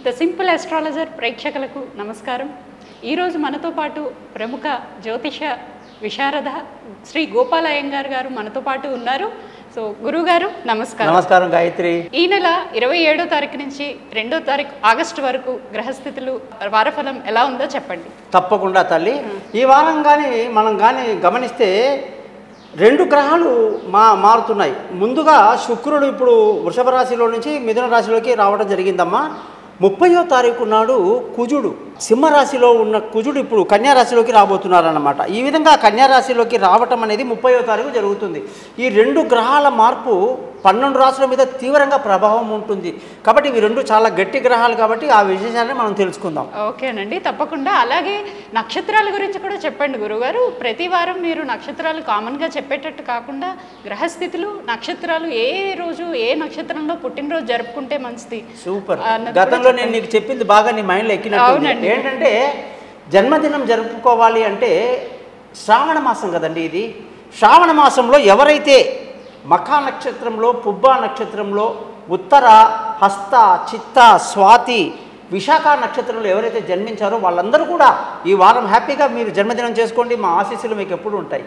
The simple astrologer ప్రేక్షకులకు నమస్కారం. ఈరోజు మనతో పాటు ప్రముఖ జ్యోతిష విశారద శ్రీ గోపాల అయ్యంగార్ గారు మనతో పాటు ఉన్నారు. సో గురుగారు నమస్కారం. నమస్కారం గాయత్రి. ఈ నెల 27వ తారీఖు నుంచి 2వ తారీఖు ఆగస్టు వరకు గ్రహస్థితులు వారఫలం ఎలా ఉందో చెప్పండి. తప్పకుండా తల్లి. ఈ వారం మనం గమనిస్తే రెండు గ్రహాలు మారుతున్నాయి. ముందుగా శుక్రుడు ఇప్పుడు వృషభ రాశిలో నుంచి మిథున రాశిలోకి రావడం జరిగిందమ్మా. 30వ తారీఖు నాడు కుజుడు సింహరాశిలో ఉన్న కుజుడు ఇప్పుడు కన్యారాశిలోకి రాబోతున్నారన్నమాట. ఈ విధంగా కన్యారాశిలోకి రావటం అనేది 30వ తారీఖు జరుగుతుంది. ఈ రెండు గ్రహాల మార్పు 12 రాశుల మీద తీవ్రంగా ప్రభావం ఉంటుంది. కాబట్టి ఇవి రెండు చాలా గట్టి గ్రహాలు కాబట్టి ఆ విశేషాన్ని మనం తెలుసుకుందాం. ఓకేనండి, తప్పకుండా. అలాగే నక్షత్రాల గురించి కూడా చెప్పండి గురుగారు. ప్రతి వారం మీరు నక్షత్రాలు కామన్గా చెప్పేటట్టు కాకుండా గ్రహస్థితులు నక్షత్రాలు ఏ రోజు ఏ నక్షత్రంలో పుట్టినరోజు జరుపుకుంటే మంచిది. సూపర్. గతంలో నేను నీకు చెప్పింది బాగా నీ మైండ్లో ఎక్కినట్టు. ఏంటంటే జన్మదినం జరుపుకోవాలి అంటే శ్రావణ మాసం కదండి. ఇది శ్రావణ మాసంలో ఎవరైతే మఖా నక్షత్రంలో, పుబ్బా నక్షత్రంలో, ఉత్తర, హస్త, చిత్త, స్వాతి, విశాఖ నక్షత్రంలో ఎవరైతే జన్మించారో వాళ్ళందరూ కూడా ఈ వారం హ్యాపీగా మీరు జన్మదినం చేసుకోండి. మా ఆశీస్సులు మీకు ఎప్పుడు ఉంటాయి.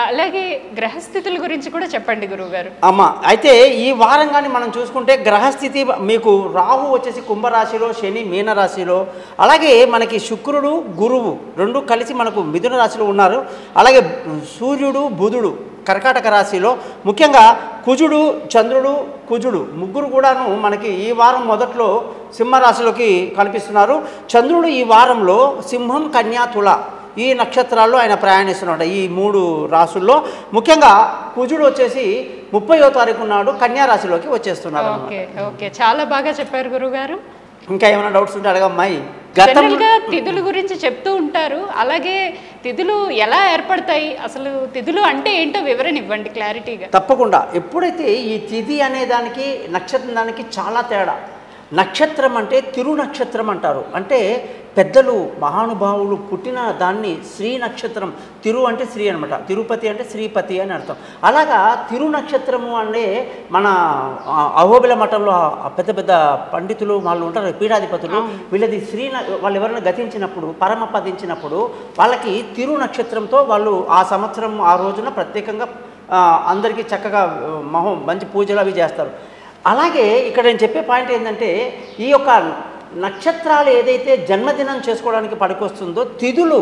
అలాగే గ్రహస్థితుల గురించి కూడా చెప్పండి గురువుగారు. అమ్మా, అయితే ఈ వారం మనం చూసుకుంటే గ్రహస్థితి మీకు రాహు వచ్చేసి కుంభరాశిలో, శని మీనరాశిలో, అలాగే మనకి శుక్రుడు గురువు రెండు కలిసి మనకు మిథున రాశిలో ఉన్నారు. అలాగే సూర్యుడు బుధుడు కర్కాటక రాశిలో, ముఖ్యంగా కుజుడు చంద్రుడు కుజుడు ముగ్గురు కూడాను మనకి ఈ వారం మొదట్లో సింహరాశిలోకి కనిపిస్తున్నారు. చంద్రుడు ఈ వారంలో సింహం, కన్యా, తుల ఈ నక్షత్రాల్లో ఆయన ప్రయాణిస్తున్నాడు. ఈ 3 రాశుల్లో ముఖ్యంగా కుజుడు వచ్చేసి 30వ తారీఖు నాడు కన్యా రాశిలోకి వచ్చేస్తున్నారు. ఓకే, చాలా బాగా చెప్పారు గురుగారు. ఇంకా ఏమైనా డౌట్స్ ఉంటే అడగమ్మాయి. జనరల్గా తిథుల గురించి చెప్తూ ఉంటారు. అలాగే తిథులు ఎలా ఏర్పడతాయి, అసలు తిథులు అంటే ఏంటో వివరణ ఇవ్వండి క్లారిటీగా. తప్పకుండా. ఎప్పుడైతే ఈ తిథి అనే దానికి నక్షత్రం దానికి చాలా తేడా. నక్షత్రం అంటే తిరు నక్షత్రం అంటారు. అంటే పెద్దలు మహానుభావులు పుట్టిన దాన్ని శ్రీ నక్షత్రం. తిరు అంటే శ్రీ అనమాట, తిరుపతి అంటే శ్రీపతి అని అర్థం. అలాగా తిరు నక్షత్రము అంటే మన అహోబిల మఠంలో పెద్ద పెద్ద పండితులు వాళ్ళు ఉంటారు, పీఠాధిపతులు. వీళ్ళది వాళ్ళు ఎవరైనా గతించినప్పుడు, పరమపదించినప్పుడు వాళ్ళకి తిరు నక్షత్రంతో వాళ్ళు ఆ సంవత్సరం ఆ రోజున ప్రత్యేకంగా అందరికీ చక్కగా మంచి పూజలు అవి చేస్తారు. అలాగే ఇక్కడ నేను చెప్పే పాయింట్ ఏంటంటే ఈ యొక్క నక్షత్రాలు ఏదైతే జన్మదినం చేసుకోవడానికి పనికొస్తుందో తిథులు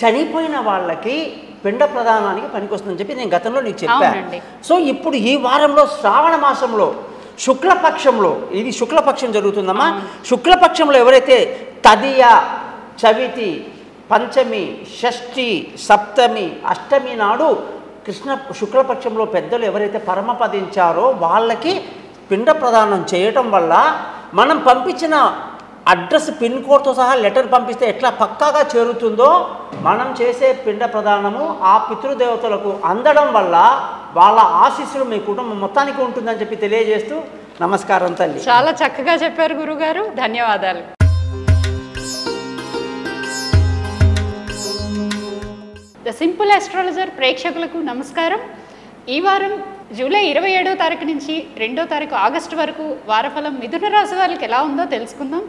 చనిపోయిన వాళ్ళకి పిండ ప్రదానానికి పనికొస్తుందని చెప్పి నేను గతంలో నీకు చెప్పాను. సో ఇప్పుడు ఈ వారంలో శ్రావణ మాసంలో శుక్లపక్షంలో, ఇది శుక్లపక్షం జరుగుతుందమ్మా. శుక్లపక్షంలో ఎవరైతే తదియ, చవితి, పంచమి, షష్ఠి, సప్తమి, అష్టమి నాడు శుక్లపక్షంలో పెద్దలు ఎవరైతే పరమపదించారో వాళ్ళకి పిండ ప్రదానం చేయటం వల్ల మనం పంపించిన అడ్రస్ పిన్ కోడ్తో సహా లెటర్ పంపిస్తే ఎట్లా పక్కాగా చేరుతుందో మనం చేసే పిండ ప్రదానము ఆ పితృదేవతలకు అందడం వల్ల వాళ్ళ ఆశీస్సులు మీ కుటుంబం మొత్తానికి ఉంటుందని చెప్పి తెలియజేస్తూ నమస్కారం తల్లి. చాలా చక్కగా చెప్పారు గురుగారు, ధన్యవాదాలు. ద సింపుల్ అస్ట్రాలజర్ ప్రేక్షకులకు నమస్కారం. ఈ వారం జూలై 27వ తారీఖు నుంచి 2వ తారీఖు ఆగస్టు వరకు వారఫలం మిథున రాశి వారికి ఎలా ఉందో తెలుసుకుందాం.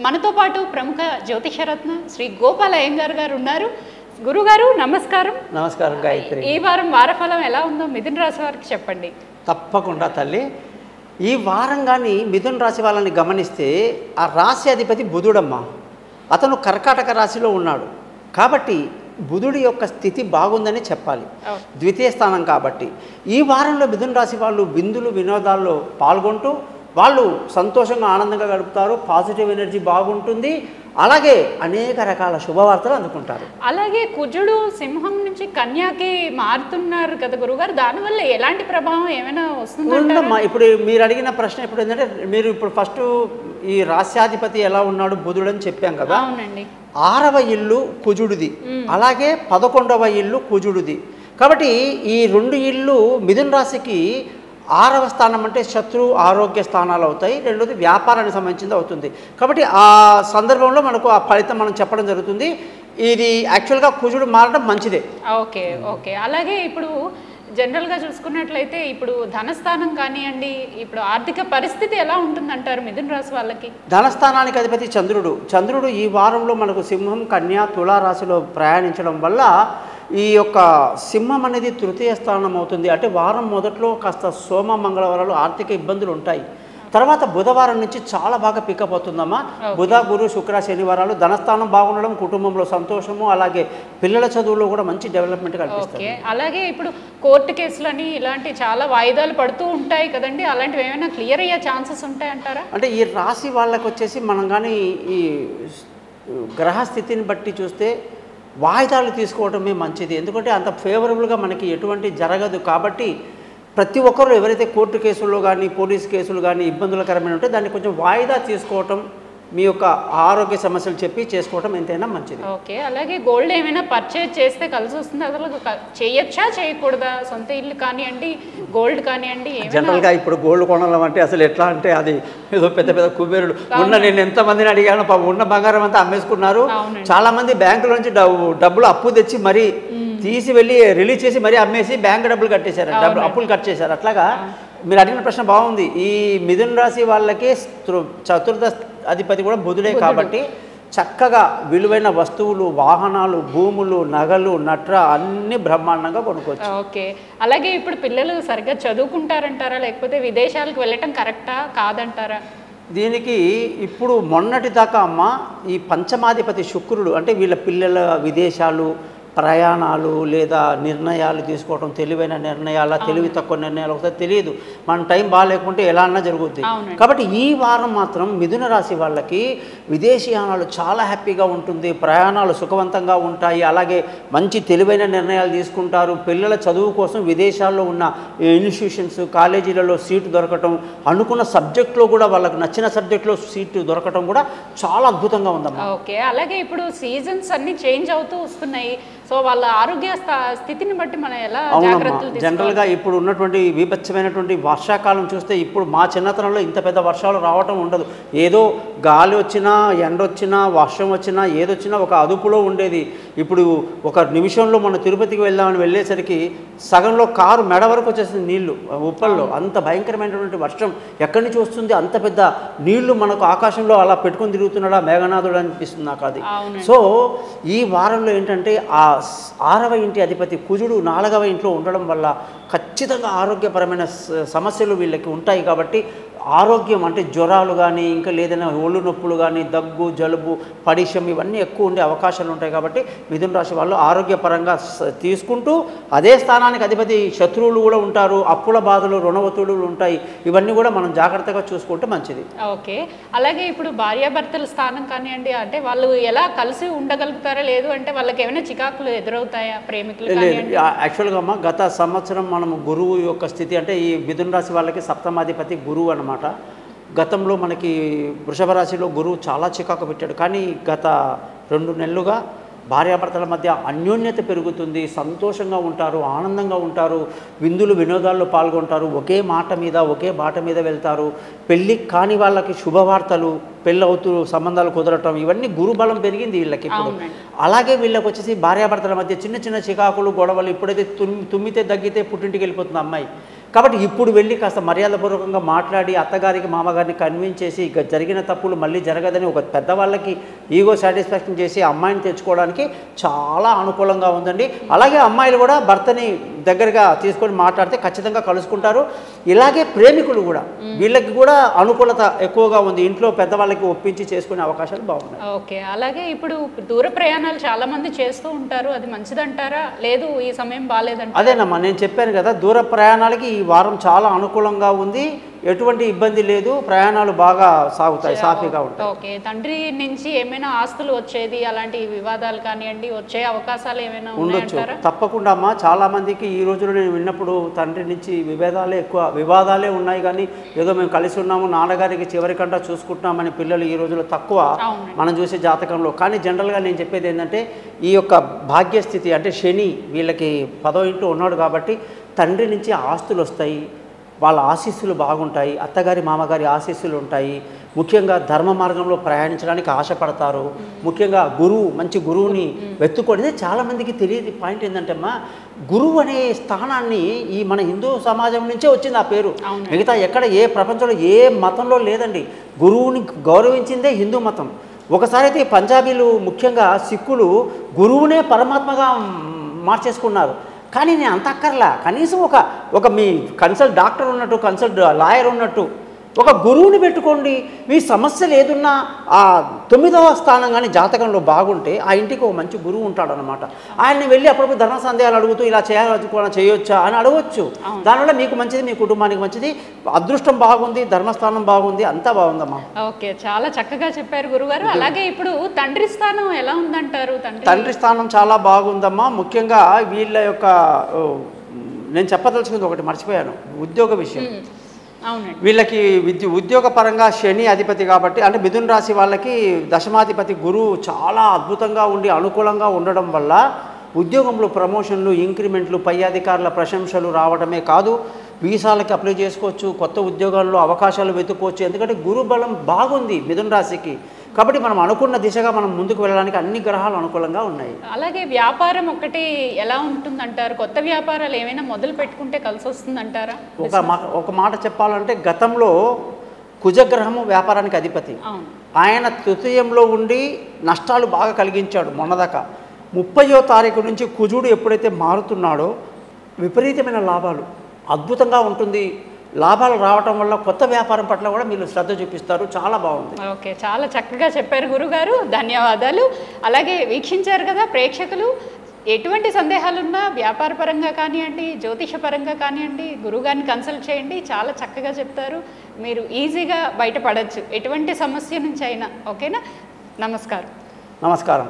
మనతో పాటు ప్రముఖ జ్యోతిషరత్న శ్రీ గోపాల అయ్యంగార్ గారు ఉన్నారు. గురుగారు నమస్కారం. నమస్కారం గాయత్రి. ఈ వారం వారఫలం ఎలా ఉందో మిథున రాశి వారికి చెప్పండి. తప్పకుండా తల్లి. ఈ వారం మిథున రాశి వాళ్ళని గమనిస్తే ఆ రాశి అధిపతి బుధుడమ్మ. అతను కర్కాటక రాశిలో ఉన్నాడు కాబట్టి బుధుడి యొక్క స్థితి బాగుందని చెప్పాలి, ద్వితీయ స్థానం కాబట్టి. ఈ వారంలో మిథున రాశి వాళ్ళు విందులు వినోదాల్లో పాల్గొంటూ వాళ్ళు సంతోషంగా ఆనందంగా గడుపుతారు. పాజిటివ్ ఎనర్జీ బాగుంటుంది. అలాగే అనేక రకాల శుభవార్తలు అందుకుంటారు. అలాగే కుజుడు సింహం నుంచి కన్యాకి మారుతున్నారు కదా గురుగారు, దానివల్ల ఎలాంటి ప్రభావం ఏమైనా వస్తుందమ్మా? ఇప్పుడు మీరు అడిగిన ప్రశ్న ఇప్పుడు ఏంటంటే మీరు ఇప్పుడు ఫస్ట్ ఈ రాశ్యాధిపతి ఎలా ఉన్నాడు బుధుడు అని చెప్పాం కదా. అవునండి. 6వ ఇల్లు కుజుడిది, అలాగే 11వ ఇల్లు కుజుడిది. కాబట్టి ఈ 2 ఇళ్ళు మిథున రాశికి 6వ స్థానం అంటే శత్రు ఆరోగ్య స్థానాలు అవుతాయి. రెండోది వ్యాపారానికి సంబంధించింది అవుతుంది. కాబట్టి ఆ సందర్భంలో మనకు ఆ ఫలితం మనం చెప్పడం జరుగుతుంది. ఇది యాక్చువల్గా కుజుడు మారడం మంచిదే. ఓకే. అలాగే ఇప్పుడు జనరల్గా చూసుకున్నట్లయితే ఇప్పుడు ధనస్థానం కానివ్వండి, ఇప్పుడు ఆర్థిక పరిస్థితి ఎలా ఉంటుందంటారు మిథున రాశి వాళ్ళకి? ధనస్థానానికి అధిపతి చంద్రుడు ఈ వారంలో మనకు సింహం, కన్య, తులా రాశిలో ప్రయాణించడం వల్ల ఈ యొక్క సింహం అనేది తృతీయ స్థానం అవుతుంది. అంటే వారం మొదట్లో కాస్త సోమ మంగళవారాలు ఆర్థిక ఇబ్బందులు ఉంటాయి. తర్వాత బుధవారం నుంచి చాలా బాగా పికప్ అవుతుందమ్మా. బుధ, గురు, శుక్ర, శనివారాలు ధనస్థానం బాగుండడం, కుటుంబంలో సంతోషము, అలాగే పిల్లల చదువులో కూడా మంచి డెవలప్మెంట్ కనిపిస్తుంది. అలాగే ఇప్పుడు కోర్టు కేసులని ఇలాంటి చాలా వాయిదాలు పడుతూ ఉంటాయి కదండి, అలాంటివి ఏమైనా క్లియర్ అయ్యే ఛాన్సెస్ ఉంటాయంటారా? అంటే ఈ రాశి వాళ్ళకి వచ్చేసి మనం కానీ ఈ గ్రహస్థితిని బట్టి చూస్తే వాయిదాలు తీసుకోవడమే మంచిది. ఎందుకంటే అంత ఫేవరబుల్గా మనకి ఎటువంటి జరగదు. కాబట్టి ప్రతి ఒక్కరు ఎవరైతే కోర్టు కేసుల్లో కానీ పోలీస్ కేసులు కానీ ఇబ్బందులకరమైన ఉంటే దాన్ని కొంచెం వాయిదా తీసుకోవటం, మీ యొక్క ఆరోగ్య సమస్యలు చెప్పి చేసుకోవటం ఎంతైనా మంచిది. ఓకే. అలాగే గోల్డ్ ఏమైనా పర్చేజ్ చేస్తే కలిసి వస్తుంది, అసలు చేయొచ్చా చేయకూడదా? సొంత ఇల్లు కానివ్వండి, గోల్డ్ కానివ్వండి. జనరల్గా ఇప్పుడు గోల్డ్ కొనడం అంటే అసలు ఎట్లా అంటే అది ఏదో పెద్ద పెద్ద కుబేరుడు నేను ఎంతమందిని అడిగాను, ఉన్న బంగారం అంతా అమ్మేసుకున్నారు. చాలామంది బ్యాంకుల నుంచి డబ్బులు అప్పు తెచ్చి మరీ తీసి వెళ్ళి రిలీజ్ చేసి మరీ అమ్మేసి బ్యాంక్ డబ్బులు కట్టేశారు, అప్పులు కట్ చేశారు. అట్లాగా మీరు అడిగిన ప్రశ్న బాగుంది. ఈ మిథున రాశి వాళ్ళకి చతుర్థ అధిపతి కూడా బుధుడే కాబట్టి చక్కగా విలువైన వస్తువులు, వాహనాలు, భూములు, నగలు, నట్ర అన్ని బ్రహ్మాండంగా కొనుక్కోవచ్చు. ఓకే. అలాగే ఇప్పుడు పిల్లలు సరిగ్గా చదువుకుంటారంటారా, లేకపోతే విదేశాలకు వెళ్ళటం కరెక్టా కాదంటారా? దీనికి ఇప్పుడు మొన్నటి దాకా అమ్మ ఈ పంచమాధిపతి శుక్రుడు అంటే వీళ్ళ పిల్లల విదేశాలు, ప్రయాణాలు లేదా నిర్ణయాలు తీసుకోవడం, తెలివైన నిర్ణయాల, తెలివి తక్కువ నిర్ణయాలు ఒకసారి తెలియదు. మన టైం బాగాలేకుంటే ఎలా అన్నా జరుగుద్ది. కాబట్టి ఈ వారం మాత్రం మిథున రాశి వాళ్ళకి విదేశీయానాలు చాలా హ్యాపీగా ఉంటుంది, ప్రయాణాలు సుఖవంతంగా ఉంటాయి. అలాగే మంచి తెలివైన నిర్ణయాలు తీసుకుంటారు. పిల్లల చదువు కోసం విదేశాల్లో ఉన్న ఇన్స్టిట్యూషన్స్, కాలేజీలలో సీటు దొరకటం, అనుకున్న సబ్జెక్ట్లో కూడా వాళ్ళకి నచ్చిన సబ్జెక్ట్లో సీటు దొరకటం కూడా చాలా అద్భుతంగా ఉందమ్మా. ఓకే. అలాగే ఇప్పుడు సీజన్స్ అన్ని చేంజ్ అవుతూ వస్తున్నాయి. సో వాళ్ళ ఆరోగ్య స్థితిని బట్టి మనం ఎలా జాగ్రత్తలు తీసుకోవాలి? జనరల్గా ఇప్పుడు ఉన్నటువంటి విభత్సమైనటువంటి వర్షాకాలం చూస్తే ఇప్పుడు మా చిన్నతనంలో ఇంత పెద్ద వర్షాలు రావటం ఉండదు. ఏదో గాలి వచ్చినా, ఎండ వచ్చినా, వర్షం వచ్చినా, ఏదొచ్చినా ఒక అదుపులో ఉండేది. ఇప్పుడు ఒక నిమిషంలో మనం తిరుపతికి వెళ్ళేసరికి సగంలో కారు మెడ వరకు వచ్చేసింది నీళ్లు ఉప్పల్లో. అంత భయంకరమైనటువంటి వర్షం ఎక్కడి నుంచి వస్తుంది? అంత పెద్ద నీళ్లు మనకు ఆకాశంలో అలా పెట్టుకొని తిరుగుతున్నాడా మేఘనాథుడు అనిపిస్తుంది నాకు అది. సో ఈ వారంలో ఏంటంటే ఆ 6వ ఇంటి అధిపతి కుజుడు 4వ ఇంట్లో ఉండడం వల్ల ఖచ్చితంగా ఆరోగ్యపరమైన సమస్యలు వీళ్ళకి ఉంటాయి. కాబట్టి ఆరోగ్యం అంటే జ్వరాలు కానీ ఇంకా లేదైనా ఒళ్ళు నొప్పులు కానీ, దగ్గు, జలుబు, పడిశం ఇవన్నీ ఎక్కువ ఉండే అవకాశాలు ఉంటాయి. కాబట్టి మిథున రాశి వాళ్ళు ఆరోగ్యపరంగా తీసుకుంటూ అదే స్థానానికి అధిపతి శత్రువులు కూడా ఉంటారు, అప్పుల బాధలు, రుణ ఒత్తిడులు ఉంటాయి. ఇవన్నీ కూడా మనం జాగ్రత్తగా చూసుకుంటే మంచిది. ఓకే. అలాగే ఇప్పుడు భార్యాభర్తల స్థానం కానివ్వండి, అంటే వాళ్ళు ఎలా కలిసి ఉండగలుగుతారా, లేదు అంటే వాళ్ళకి ఏమైనా చికాకులు ఎదురవుతాయా ప్రేమికులు? యాక్చువల్గా అమ్మ గత సంవత్సరం మనము గురువు యొక్క స్థితి అంటే ఈ మిథున రాశి వాళ్ళకి సప్తమాధిపతి గురువు అన్నమాట. గతంలో మనకి వృషభ రాశిలో గురువు చాలా చికాకు పెట్టాడు. కానీ గత 2 నెలలుగా భార్యాభర్తల మధ్య అన్యోన్యత పెరుగుతుంది, సంతోషంగా ఉంటారు, ఆనందంగా ఉంటారు, విందులు వినోదాల్లో పాల్గొంటారు, ఒకే మాట మీద ఒకే బాట మీద వెళ్తారు. పెళ్ళి కాని వాళ్ళకి శుభవార్తలు, పెళ్ళవుతూ సంబంధాలు కుదరటం, ఇవన్నీ గురుబలం పెరిగింది వీళ్ళకి ఇప్పుడు. అలాగే వీళ్ళకి వచ్చేసి భార్యాభర్తల మధ్య చిన్న చిన్న చికాకులు, గొడవలు. ఇప్పుడైతే తుమ్మితే దగ్గితే పుట్టింటికి వెళ్ళిపోతుంది అమ్మాయి. కాబట్టి ఇప్పుడు వెళ్ళి కాస్త మర్యాదపూర్వకంగా మాట్లాడి అత్తగారికి మామగారిని కన్విన్స్ చేసి ఇక జరిగిన తప్పులు మళ్ళీ జరగదని ఒక పెద్దవాళ్ళకి ఈగో సాటిస్ఫాక్షన్ చేసి అమ్మాయిని తెచ్చుకోవడానికి చాలా అనుకూలంగా ఉందండి. అలాగే అమ్మాయిలు కూడా భర్తని దగ్గరగా తీసుకొని మాట్లాడితే ఖచ్చితంగా కలుసుకుంటారు. ఇలాగే ప్రేమికులు కూడా వీళ్ళకి కూడా అనుకూలత ఎక్కువగా ఉంది. ఇంట్లో పెద్దవాళ్ళకి ఒప్పించి చేసుకునే అవకాశాలు బాగున్నాయి. ఓకే. అలాగే ఇప్పుడు దూర ప్రయాణాలు చాలా మంది చేస్తూ ఉంటారు, అది మంచిదంటారా, లేదు ఈ సమయం బాగాలేదంటారా? అదేనమ్మా నేను చెప్పాను కదా, దూర ప్రయాణాలకి ఈ వారం చాలా అనుకూలంగా ఉంది, ఎటువంటి ఇబ్బంది లేదు, ప్రయాణాలు బాగా సాగుతాయి, సాఫీగా ఉంటాయి. ఓకే. తండ్రి నుంచి ఏమైనా ఆస్తులు వచ్చేది, అలాంటి వివాదాలు కానివ్వండి వచ్చే అవకాశాలు ఏమైనా ఉండొచ్చు? తప్పకుండా అమ్మా. చాలా మందికి ఈ రోజులో నేను విన్నప్పుడు తండ్రి నుంచి వివాదాలే ఉన్నాయి. కానీ ఏదో మేము కలిసి ఉన్నాము, నాన్నగారికి చివరికంటా చూసుకుంటున్నామని పిల్లలు ఈ రోజులో తక్కువ మనం చూసే జాతకంలో. కానీ జనరల్గా నేను చెప్పేది ఏంటంటే ఈ యొక్క భాగ్యస్థితి అంటే శని వీళ్ళకి 10వ ఇంట్లో ఉన్నాడు కాబట్టి తండ్రి నుంచి ఆస్తులు వస్తాయి, వాళ్ళ ఆశీస్సులు బాగుంటాయి, అత్తగారి మామగారి ఆశీస్సులు ఉంటాయి. ముఖ్యంగా ధర్మ మార్గంలో ప్రయాణించడానికి ఆశపడతారు. ముఖ్యంగా మంచి గురువుని వెతుక్కోవడం చాలామందికి తెలియదు. పాయింట్ ఏంటంటే అమ్మా, గురువు అనే స్థానాన్ని ఈ మన హిందూ సమాజం నుంచే వచ్చింది ఆ పేరు. మిగతా ఎక్కడ ఏ ప్రపంచంలో ఏ మతంలో లేదండి. గురువుని గౌరవించిందే హిందూ మతం. ఒకసారి అయితే పంజాబీలు ముఖ్యంగా సిక్కులు గురువునే పరమాత్మగా మార్చేసుకున్నారు. కానీ నేను అంత అక్కర్లా, కనీసం ఒక మీ కన్సల్ట్ డాక్టర్ ఉన్నట్టు, కన్సల్ట్ లాయర్ ఉన్నట్టు ఒక గురువుని పెట్టుకోండి. మీ సమస్యలు ఏదున్నా ఆ 9వ స్థానం కానీ జాతకంలో బాగుంటే ఆ ఇంటికి ఒక మంచి గురువు ఉంటాడనమాట. ఆయన్ని వెళ్ళి అప్పుడప్పుడు ధర్మ సందేహాలు అడుగుతూ ఇలా చేయొచ్చా అని అడగవచ్చు. దానివల్ల మీకు మంచిది, మీ కుటుంబానికి మంచిది, అదృష్టం బాగుంది, ధర్మస్థానం బాగుంది, అంతా బాగుందమ్మా. ఓకే, చాలా చక్కగా చెప్పారు గురుగారు. అలాగే ఇప్పుడు తండ్రి స్థానం ఎలా ఉందంటారు? తండ్రి స్థానం చాలా బాగుందమ్మా. ముఖ్యంగా వీళ్ళ యొక్క నేను చెప్పదలుచుకుంది ఒకటి మర్చిపోయాను, ఉద్యోగ విషయం. వీళ్ళకి ఉద్యోగ పరంగా శని అధిపతి కాబట్టి, అంటే మిథున రాశి వాళ్ళకి దశమాధిపతి గురువు చాలా అద్భుతంగా ఉండి అనుకూలంగా ఉండడం వల్ల ఉద్యోగంలో ప్రమోషన్లు, ఇంక్రిమెంట్లు, పై అధికారుల ప్రశంసలు రావడమే కాదు, వీసాలకి అప్లై చేసుకోవచ్చు, కొత్త ఉద్యోగాల్లో అవకాశాలు వెతుక్కోవచ్చు. ఎందుకంటే గురు బలం బాగుంది మిథున రాశికి. కాబట్టి మనం అనుకున్న దిశగా మనం ముందుకు వెళ్ళడానికి అన్ని గ్రహాలు అనుకూలంగా ఉన్నాయి. అలాగే వ్యాపారం ఒకటి ఎలా ఉంటుందంటారు? కొత్త వ్యాపారాలు ఏమైనా మొదలు పెట్టుకుంటే కలిసి వస్తుందంటారా? ఒక మాట చెప్పాలంటే, గతంలో కుజగ్రహము వ్యాపారానికి అధిపతి, ఆయన తృతీయంలో ఉండి నష్టాలు బాగా కలిగించాడు మొన్నదాకా. 30వ తారీఖు నుంచి కుజుడు ఎప్పుడైతే మారుతున్నాడో విపరీతమైన లాభాలు, అద్భుతంగా ఉంటుంది. లాభాలు రావటం వల్ల కొత్త వ్యాపారం పట్ల కూడా మీరు శ్రద్ధ చూపిస్తారు. చాలా బాగుంది. ఓకే, చాలా చక్కగా చెప్పారు గురుగారు, ధన్యవాదాలు. అలాగే వీక్షించారు కదా ప్రేక్షకులు, ఎటువంటి సందేహాలున్నా వ్యాపార పరంగా కానివ్వండి, జ్యోతిష పరంగా కానివ్వండి, గురుగారిని కన్సల్ట్ చేయండి. చాలా చక్కగా చెప్తారు, మీరు ఈజీగా బయటపడవచ్చు ఎటువంటి సమస్య నుంచి అయినా. ఓకేనా? నమస్కారం. నమస్కారం.